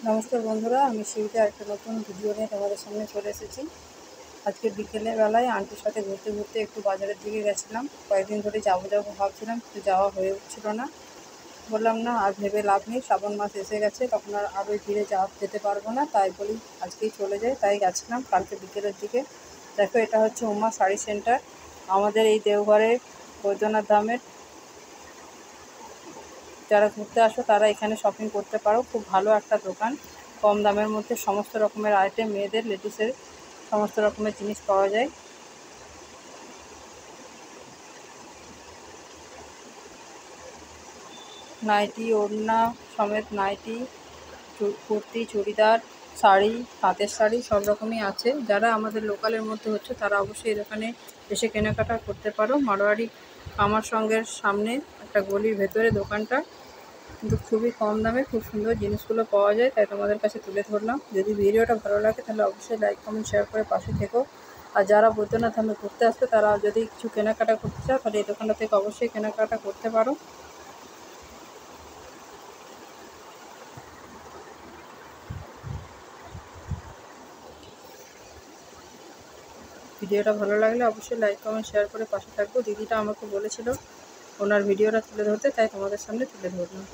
নমস্কার বন্ধুরা, আমি শিউলি একটা নতুন ভিডিও নিয়ে তোমাদের সামনে চলে এসেছি। আজকে বিকেলের বেলায় আন্টির সাথে ঘুরতে ঘুরতে একটু বাজারের দিকে গেছিলাম। কয়েকদিন ধরে যাবো ভাবছিলাম, কিন্তু যাওয়া হয়ে উঠছিল না। বললাম না, আর ভেবে লাভ নেই, শ্রাবণ মাস এসে গেছে, তখন আর ওই ভিড়ে যেতে পারবো না, তাই বলি আজকেই চলে যাই। তাই গেছিলাম কালকে বিকেলের দিকে। দেখো, এটা হচ্ছে উমা শাড়ি সেন্টার, আমাদের এই দেওঘরের বৈদ্যনাথ ধামের। যারা ঘুরতে আসো তারা এখানে শপিং করতে পারো। খুব ভালো একটা দোকান, কম দামের মধ্যে সমস্ত রকমের আইটেম, মেয়েদের লেডিসের সমস্ত রকমের জিনিস পাওয়া যায়। নাইটি, ওড়না সমেত নাইটি, কুর্তি, চুড়িদার, শাড়ি, তাঁতের শাড়ি সব রকমই আছে। যারা আমাদের লোকালের মধ্যে হচ্ছে তারা অবশ্যই এখানে এসে কেনাকাটা করতে পারো। মারোয়ারি কামার সঙ্গের সামনে একটা গলির ভেতরে দোকানটা, কিন্তু খুবই কম দামে খুব সুন্দর জিনিসগুলো পাওয়া যায়, তাই তোমাদের কাছে তুলে ধরলাম। যদি ভিডিওটা ভালো লাগে তাহলে অবশ্যই লাইক, কমেন্ট, শেয়ার করে পাশে থেকো। আর যারা বৈদ্যনাথ ধামে ঘুরতে আসবে তারা যদি কিছু কেনাকাটা করতে চাও তাহলে এই দোকানটা থেকে অবশ্যই কেনাকাটা করতে পারো। ভিডিওটা ভালো লাগলে অবশ্যই লাইক, কমেন্ট, শেয়ার করে পাশে থাকবো। দিদিটা আমাকে বলেছিল ওনার ভিডিওটা তুলে ধরতে, তাই তোমাদের সামনে তুলে ধরলাম।